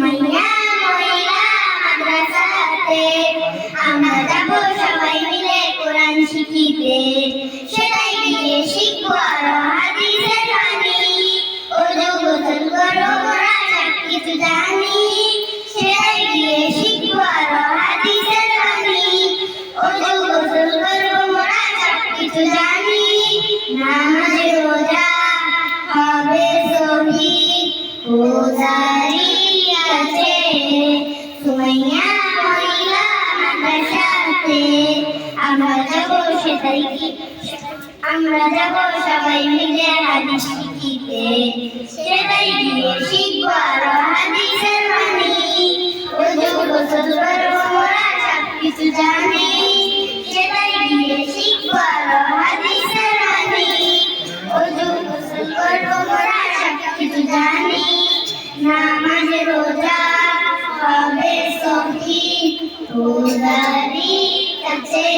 সুমাইয়া মহিলা মাদ্রাসাতে আমরা যাব সবাই মিলে কোরআন শিখিতে সেটাই গিয়ে শিখবো আরো হাদিসের বাণী ওযু গোসল করো মোরা সব কিছু জানি সেটাই গিয়ে শিখবো আরো হাদিসের বাণী ওযু গোসল করো মোরা সব কিছু জানি নামাজ রোজা হবে সহিহ রোজারি আছে সুমাইয়া মহিলা মাদ্রাসাতে আমরা যাব সেটাই আমরা যাব সবাই মিলে হাদিস শিখিতে সেটাই গিয়ে শিখবো আরো হাদিসের বাণী ওযু গোসল করো মোরা সব কিছু জানি সেটাই গিয়ে শিখবো আরো হাদিসের বাণী ওযু গোসল করো মোরা সব কিছু জানি নামাজ রোজা হবে সহিহ রোজারি আছে